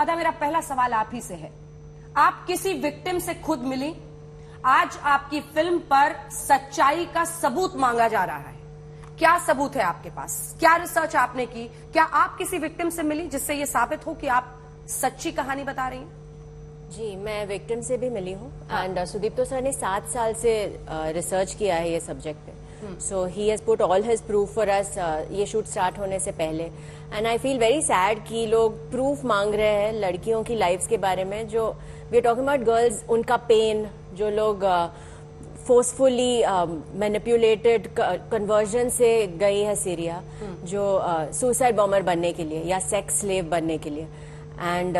अदा, मेरा पहला सवाल आप ही से है। आप किसी विक्टिम से खुद मिली, आज आपकी फिल्म पर सच्चाई का सबूत मांगा जा रहा है। क्या सबूत है आपके पास? क्या रिसर्च आपने की? क्या आप किसी विक्टिम से मिली जिससे यह साबित हो कि आप सच्ची कहानी बता रही हैं? जी, मैं विक्टिम से भी मिली हूँ एंड सुदीप्तो सर ने 7 साल से रिसर्च किया है ये सब्जेक्ट पे। So he has put all his proof for us ये शूट स्टार्ट होने से पहले। And I feel very sad कि लोग प्रूफ मांग रहे हैं लड़कियों की लाइफ्स के बारे में, जो we are talking about girls, उनका पेन, जो लोग फोर्सफुली मैनिपुलेटेड कन्वर्जन से गई है सीरिया, जो सुसाइड बॉम्बर बनने के लिए या सेक्स स्लेव बनने के लिए। एंड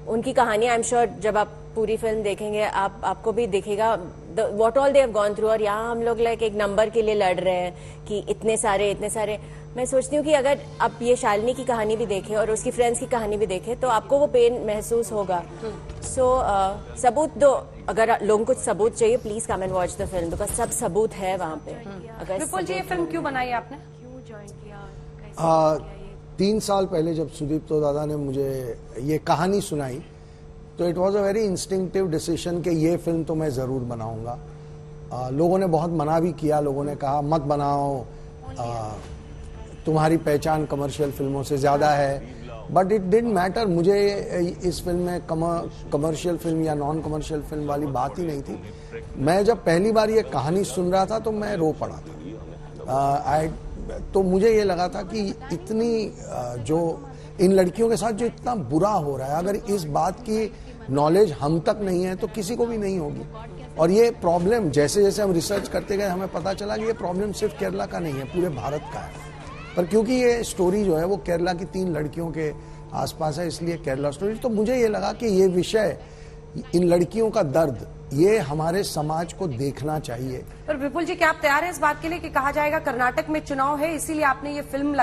उनकी कहानी आई एम श्योर जब आप पूरी फिल्म देखेंगे आपको भी दिखेगा what all they have gone through. और यहाँ हम लोग लाइक एक नंबर के लिए लड़ रहे हैं कि इतने सारे। मैं सोचती हूँ कि अगर आप ये शालिनी की कहानी भी देखें और उसकी फ्रेंड्स की कहानी भी देखें तो आपको वो पेन महसूस होगा। सो सबूत दो, अगर लोगों को सबूत चाहिए please come and watch the film, because सब सबूत है वहाँ पे। अगर विपुल जी, ये फिल्म क्यों बनाई आपने? 3 साल पहले जब सुदीप्तो दादा ने मुझे ये कहानी सुनाई तो it was a very instinctive decision कि ये फिल्म तो मैं ज़रूर बनाऊंगा। लोगों ने बहुत मना भी किया, लोगों ने कहा मत बनाओ, तुम्हारी पहचान कमर्शियल फिल्मों से ज़्यादा है, बट इट डिडंट मैटर। मुझे इस फिल्म में कमर्शियल फिल्म या नॉन कमर्शियल फिल्म वाली बात ही नहीं थी। मैं जब पहली बार ये कहानी सुन रहा था तो मैं रो पड़ा था। तो मुझे ये लगा था कि इतनी जो इन लड़कियों के साथ जो इतना बुरा हो रहा है, अगर इस बात की नॉलेज हम तक नहीं है तो किसी को भी नहीं होगी। और ये प्रॉब्लम जैसे जैसे हम रिसर्च करते गए हमें पता चला कि ये प्रॉब्लम सिर्फ केरला का नहीं है, पूरे भारत का है। पर क्योंकि ये स्टोरी जो है वो केरला की 3 लड़कियों के आसपास है, इसलिए केरला स्टोरी। तो मुझे ये लगा कि ये विषय, इन लड़कियों का दर्द, ये हमारे समाज को देखना चाहिए। पर विपुल जी, क्या आप तैयार हैं इस बात के लिए कि कहा जाएगा कर्नाटक में चुनाव है इसीलिए आपने ये फिल्म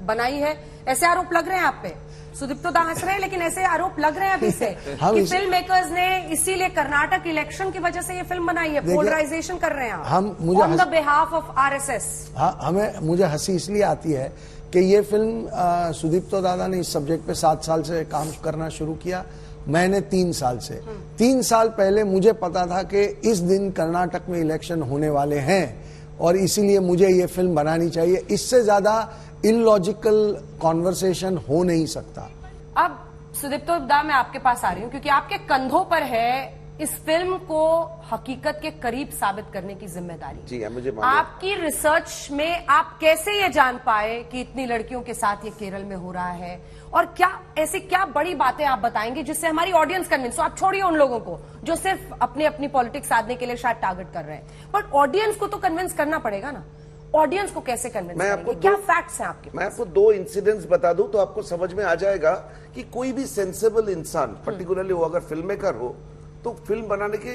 बनाई है? ऐसे आरोप लग रहे हैं आप पे। सुदीप्तो दा हंस रहे हैं लेकिन ऐसे आरोप लग रहे हैं अभी से कि फिल्म मेकर्स ने इसीलिए कर्नाटक इलेक्शन की वजह से ये फिल्म बनाई है, पोलराइजेशन कर रहे हैं आप on the behalf of RSS. मुझे हंसी इसलिए आती है कि ये फिल्म सुदीप्तो दादा ने इस सब्जेक्ट पे 7 साल से काम करना शुरू किया, मैंने 3 साल से। 3 साल पहले मुझे पता था कि इस दिन कर्नाटक में इलेक्शन होने वाले हैं और इसीलिए मुझे ये फिल्म बनानी चाहिए। इससे ज्यादा इलॉजिकल कॉन्वर्सेशन हो नहीं सकता। अब सुदीप्तो दा, मैं आपके पास आ रही हूं क्योंकि आपके कंधों पर है इस फिल्म को हकीकत के करीब साबित करने की जिम्मेदारी। जी मुझे आपकी रिसर्च में आप कैसे ये जान पाए कि इतनी लड़कियों के साथ ये केरल में हो रहा है, और क्या ऐसी क्या बड़ी बातें आप बताएंगे जिससे हमारी ऑडियंस कन्विंस हो? आप छोड़िए उन लोगों को जो सिर्फ अपनी पॉलिटिक्स साधने के लिए शायद टारगेट कर रहे हैं, बट ऑडियंस को तो कन्विंस करना पड़ेगा ना। ऑडियंस को कैसे कन्विंस करेंगे? क्या फैक्ट्स हैं आपके? मैं आपको 2 इंसिडेंट्स बता दूं तो आपको समझ में आ जाएगा कि कोई भी सेंसिबल इंसान, पर्टिकुलरली वो अगर फिल्म मेकर हो, तो फिल्म बनाने की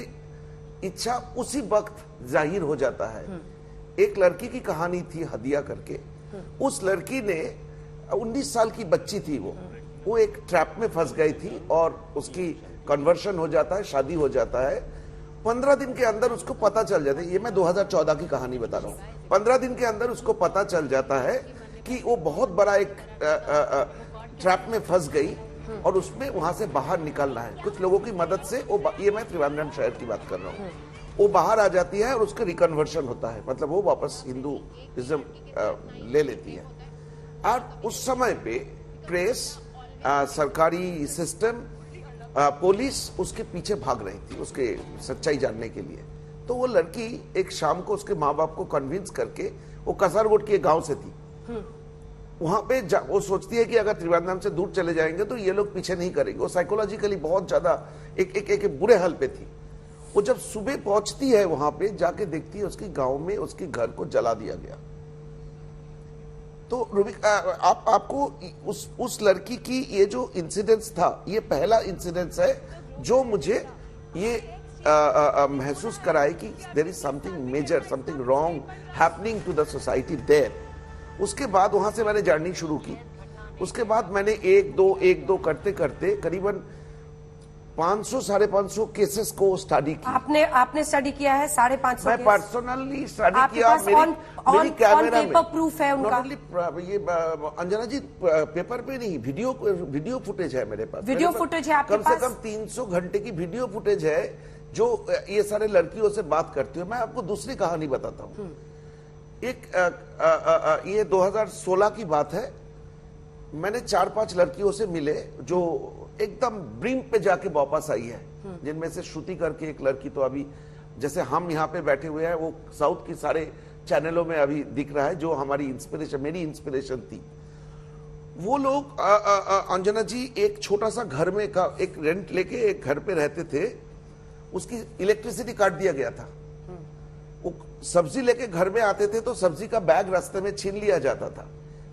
इच्छा उसी वक्त जाहिर हो जाता है। एक लड़की की कहानी थी हदिया करके। उस लड़की ने 19 साल की बच्ची थी, वो एक ट्रैप में फंस गई थी और उसकी कन्वर्शन हो जाता है, शादी हो जाता है। 15 दिन के अंदर उसको पता चल जाता है, ये मैं 2014 की कहानी बता रहा हूँ। 15 दिन के अंदर उसको पता चल जाता है कि वो बहुत बड़ा एक ट्रैप में फंस गई और उसमें वहां से बाहर निकलना है। कुछ लोगों की मदद से ये मैं त्रिवेंद्रम शहर की बात कर रहा हूँ। वो बाहर आ जाती है और उसका रिकन्वर्शन होता है, मतलब वो वापस हिंदुइज्म ले लेती है। और उस समय पे प्रेस, सरकारी सिस्टम, पुलिस उसके पीछे भाग रही थी उसके सच्चाई जानने के लिए। तो वो लड़की एक शाम को उसके माँ बाप को कन्विंस करके, वो कसारगोड के गांव से थी, वहां पे वो सोचती है कि अगर त्रिवेंद्रम से दूर चले जाएंगे तो ये लोग पीछे नहीं करेंगे। वो साइकोलॉजिकली बहुत ज्यादा एक बुरे हाल पे थी। वो जब सुबह पहुंचती है वहां पे, जाके देखती है उसके गांव में उसके घर को जला दिया गया। तो आपको उस लड़की की ये जो इंसिडेंस था, ये पहला इंसिडेंस है जो मुझे ये महसूस कराए कि there is something major, something wrong happening to the society there. उसके बाद वहां से मैंने जर्नी शुरू की। उसके बाद मैंने एक दो करते करते करीबन 500 550 केसेस को स्टडी किया। आपने स्टडी किया है 550? मैं पर्सनली स्टडी आपके किया। पास मेरी कैमरा पेपर प्रूफ है उनका? ये अंजना जी, पेपर पे नहीं, वीडियो फुटेज है मेरे पास। वीडियो फुटेज है आपके पास? कम से कम 300 घंटे की वीडियो फुटेज है जो ये सारे लड़कियों से बात करती है। मैं आपको दूसरी कहानी बताता हूँ। ये 2016 की बात है। मैंने 4-5 लड़कियों से मिले जो एकदम ब्रिम पे जाके वापस आई है, जिनमें से श्रुति करके एक लड़की तो अभी जैसे हम यहाँ पे बैठे हुए हैं, वो साउथ की सारे चैनलों में अभी दिख रहा है, जो हमारी इंस्पिरेशन, मेरी इंस्पिरेशन थी। वो लोग अंजना जी एक छोटा सा घर में का एक रेंट लेके एक घर पे रहते थे। उसकी इलेक्ट्रिसिटी काट दिया गया था। वो सब्जी लेके घर में आते थे तो सब्जी का बैग रास्ते में छीन लिया जाता था।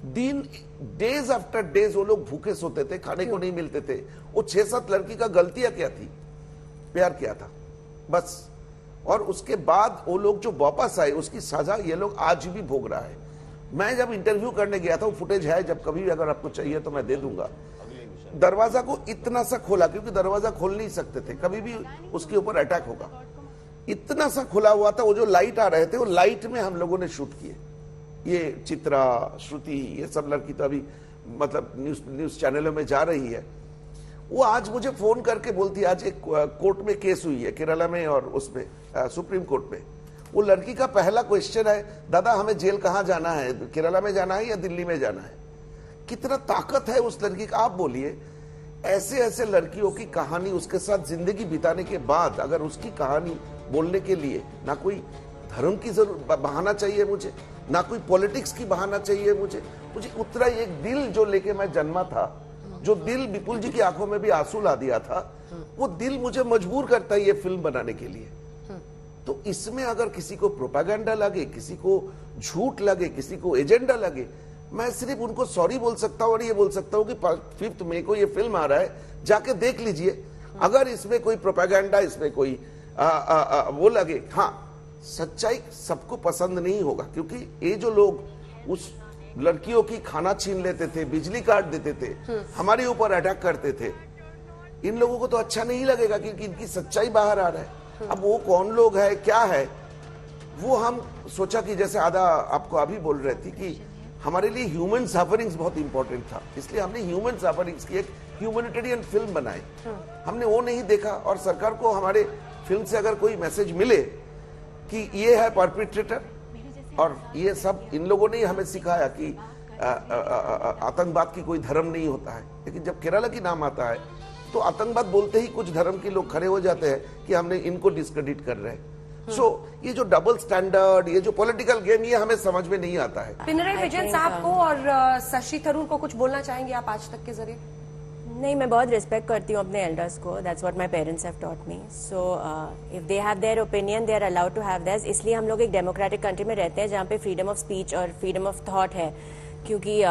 डेज आफ्टर डेज वो लोग भूखे सोते थे, खाने को नहीं मिलते थे। वो 6-7 लड़की का गलतियां क्या थी? प्यार किया था बस। और उसके बाद वो लोग जो वापस आए उसकी सजा ये लोग आज भी भोग रहा है। मैं जब इंटरव्यू करने गया था, वो फुटेज है, जब कभी भी अगर आपको चाहिए तो मैं दे दूंगा। दरवाजा को इतना सा खोला, क्योंकि दरवाजा खोल नहीं सकते थे, कभी भी उसके ऊपर अटैक होगा। इतना सा खुला हुआ था। वो जो लाइट आ रहे थे, वो लाइट में हम लोगों ने शूट किए। ये चित्रा, श्रुति, ये सब लड़की तो अभी मतलब न्यूज चैनलों में जा रही है। वो आज मुझे फोन करके बोलती है, आज एक कोर्ट में केस हुई है केरला में और उसमें सुप्रीम कोर्ट में। वो लड़की का पहला क्वेश्चन है, दादा हमें जेल कहाँ जाना है, केरला में जाना है या दिल्ली में जाना है? कितना ताकत है उस लड़की का, आप बोलिए। ऐसे ऐसे लड़कियों की कहानी, उसके साथ जिंदगी बिताने के बाद अगर उसकी कहानी बोलने के लिए ना कोई धर्म की जरूरत बहाना चाहिए मुझे, ना कोई पॉलिटिक्स की बहाना चाहिए मुझे उतना ही एक दिल जो लेके मैं जन्मा था, जो दिल विपुल जी की आंखों में भी आंसू ला दिया था, वो दिल मुझे मजबूर करता है ये फिल्म बनाने के लिए। तो इसमें अगर किसी को प्रोपेगेंडा लगे, किसी को झूठ लगे, किसी को एजेंडा लगे, मैं सिर्फ उनको सॉरी बोल सकता हूं और ये बोल सकता हूं कि 5 मई को ये फिल्म आ रहा है, जाके देख लीजिए। अगर इसमें कोई प्रोपेगेंडा, इसमें कोई वो लगे, हाँ सच्चाई सबको पसंद नहीं होगा, क्योंकि ये जो लोग उस लड़कियों की खाना छीन लेते थे, बिजली काट देते थे, हमारे ऊपर अटैक करते थे, इन लोगों को तो अच्छा नहीं लगेगा, क्योंकि इनकी सच्चाई बाहर आ रहा है। अब वो कौन लोग है, क्या है, वो हम सोचा कि जैसे आधा आपको अभी बोल रहे थी कि हमारे लिए ह्यूमन सफरिंग्स बहुत इंपॉर्टेंट था, इसलिए हमने ह्यूमन सफरिंग्स की एक ह्यूमैनिटेरियन फिल्म बनाई। हमने वो नहीं देखा, और सरकार को हमारे फिल्म से अगर कोई मैसेज मिले कि ये है परपिट्रेटर, और ये सब इन लोगों ने हमें सिखाया कि आतंकवाद की कोई धर्म नहीं होता है, लेकिन जब केरला की नाम आता है तो आतंकवाद बोलते ही कुछ धर्म के लोग खड़े हो जाते हैं कि हमने इनको डिस्क्रेडिट कर रहे हैं। ये जो डबल स्टैंडर्ड, ये जो पॉलिटिकल गेम, ये हमें समझ में नहीं आता है। पिनराई विजयन साहब को और शशि थरूर को कुछ बोलना चाहेंगे आप आज तक के जरिए? नहीं, मैं बहुत रिस्पेक्ट करती हूँ अपने एल्डर्स को। That's what my parents have taught me. So if they have their opinion, they are allowed to have that. इसलिए हम लोग एक डेमोक्रेटिक कंट्री में रहते हैं जहाँ पे फ्रीडम ऑफ स्पीच और फ्रीडम ऑफ थॉट है। क्योंकि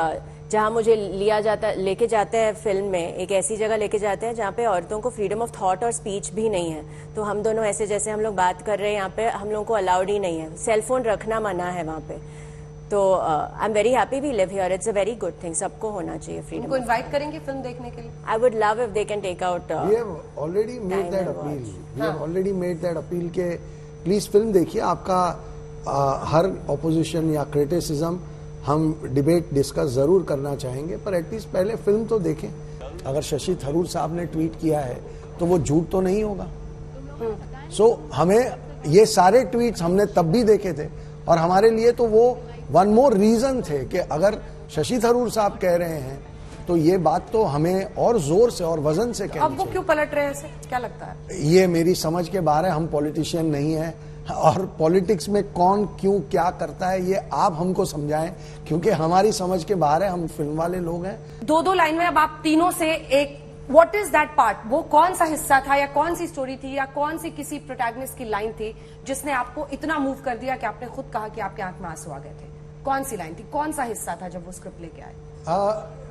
जहाँ मुझे लेके जाता है फिल्म में, एक ऐसी जगह लेके जाते हैं जहाँ पे औरतों को फ्रीडम ऑफ थॉट और स्पीच भी नहीं है। तो हम दोनों ऐसे जैसे हम लोग बात कर रहे हैं यहाँ पे, हम लोगों को अलाउड ही नहीं है, सेलफोन रखना मना है वहाँ पे। तो I am very happy we live here, it's a very good thing, सबको होना चाहिए फ्रीडम। उनको इनवाइट करेंगे फिल्म देखने के लिए? I would love if they can take out. We have already made that appeal, we have already made that appeal के please film देखिए। आपका हर ऑपोजिशन या क्रिटिसिज्म हम डिबेट डिस्कस जरूर करना चाहेंगे, पर एटलीस्ट पहले फिल्म तो देखें। अगर शशि थरूर साहब ने ट्वीट किया है तो वो झूठ तो नहीं होगा। सो हमें ये सारे ट्वीट्स हमने तब भी देखे थे, और हमारे लिए तो वो वन मोर रीजन थे कि अगर शशि थरूर साहब कह रहे हैं तो ये बात तो हमें और जोर से और वजन से कहनी अब वो क्यों पलट रहे हैं ऐसे, क्या लगता है? ये मेरी समझ के बाहर है। हम पॉलिटिशियन नहीं है, और पॉलिटिक्स में कौन क्यों क्या करता है ये आप हमको समझाएं, क्योंकि हमारी समझ के बाहर है। हम फिल्म वाले लोग हैं। 2-2 लाइन में अब आप तीनों से एक, व्हाट इज दैट पार्ट? वो कौन सा हिस्सा था, या कौन सी स्टोरी थी, या कौन सी किसी प्रोटैगनिस्ट की लाइन थी जिसने आपको इतना मूव कर दिया कि आपने खुद कहा कि आपके आंख में आंसू आ गए थे? कौन सी लाइन थी, कौन सा हिस्सा था जब वो स्क्रिप्ट लेके आए?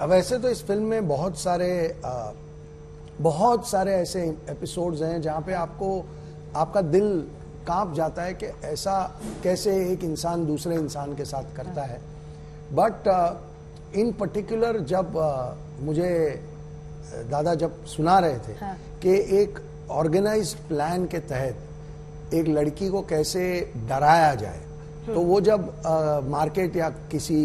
वैसे तो इस फिल्म में बहुत सारे ऐसे एपिसोड्स हैं जहां पे आपका दिल कांप जाता है कि ऐसा कैसे एक इंसान दूसरे इंसान के साथ करता है। बट इन पर्टिकुलर जब मुझे दादा जब सुना रहे थे हाँ। कि एक ऑर्गेनाइज्ड प्लान के तहत एक लड़की को कैसे डराया जाए, तो वो जब मार्केट या किसी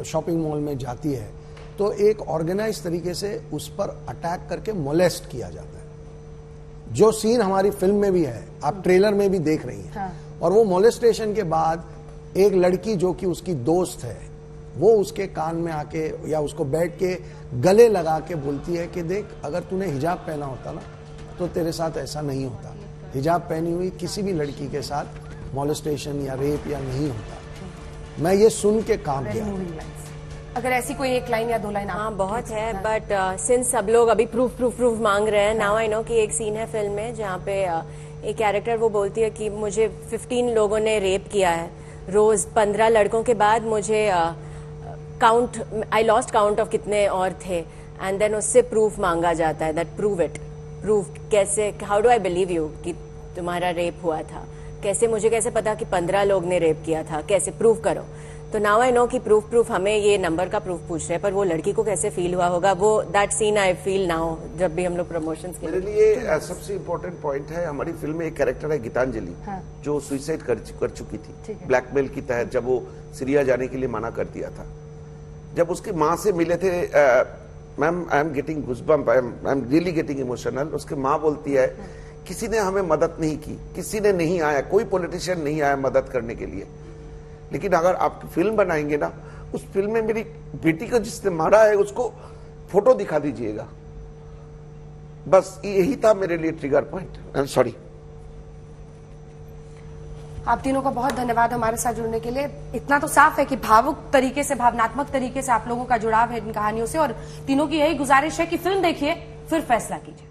शॉपिंग मॉल में जाती है तो एक ऑर्गेनाइज तरीके से उस पर अटैक करके मोलेस्ट किया जाता है। जो सीन हमारी फिल्म में भी है, आप ट्रेलर में भी देख रही हैं। हाँ। और वो मोलेस्टेशन के बाद एक लड़की जो कि उसकी दोस्त है, वो उसके कान में आके या उसको बैठ के गले लगा के बोलती है कि देख, अगर तूने हिजाब पहना होता ना तो तेरे साथ ऐसा नहीं होता। हिजाब पहनी हुई किसी भी लड़की के साथ मोलेस्टेशन या रेप या नहीं होता। मैं ये सुन के काम Very किया। moving lines. अगर ऐसी कोई एक लाइन या दो लाइन हाँ बहुत है, बट सिंस सब लोग अभी प्रूफ मांग रहे हैं, नाउ आई नो कि एक सीन है फिल्म में जहाँ पे एक कैरेक्टर वो बोलती है कि मुझे 15 लोगों ने रेप किया है, रोज 15 लड़कों के बाद मुझे आई लॉस्ट काउंट ऑफ कितने और थे, एंड देन उससे प्रूफ मांगा जाता है, दैट प्रूव इट। प्रूफ कैसे, how do I believe you कि तुम्हारा रेप हुआ था, मुझे कैसे पता कि 15 लोग ने रेप किया था, कैसे प्रूव करो। तो नाउ आई नो कि प्रूफ हमें ये नंबर का प्रूफ पूछ रहे हैं, पर वो लड़की को कैसे फील हुआ होगा, वो that scene I feel now जब भी हम लोग प्रमोशंस के मेरे लिए सबसे इम्पोर्टेंट पॉइंट है, हमारी फिल्म में एक कैरेक्टर है गीतांजलि, हाँ। जो सुसाइड कर चुकी थी ठीक है। ब्लैकमेल की तहत, जब वो सीरिया जाने के लिए मना कर दिया था। जब उसकी माँ से मिले थे, ma'am I am getting goosebump, I am really getting emotional. उसकी माँ बोलती है किसी ने हमें मदद नहीं की, किसी ने नहीं आया, कोई पॉलिटिशियन नहीं आया मदद करने के लिए, लेकिन अगर आप फिल्म बनाएंगे ना, उस फिल्म में मेरी बेटी को जिसने मारा है उसको फोटो दिखा दीजिएगा। बस यही था मेरे लिए trigger point. I am sorry. आप तीनों का बहुत धन्यवाद हमारे साथ जुड़ने के लिए। इतना तो साफ है कि भावुक तरीके से, भावनात्मक तरीके से आप लोगों का जुड़ाव है इन कहानियों से, और तीनों की यही गुजारिश है कि फिल्म देखिए फिर फैसला कीजिए।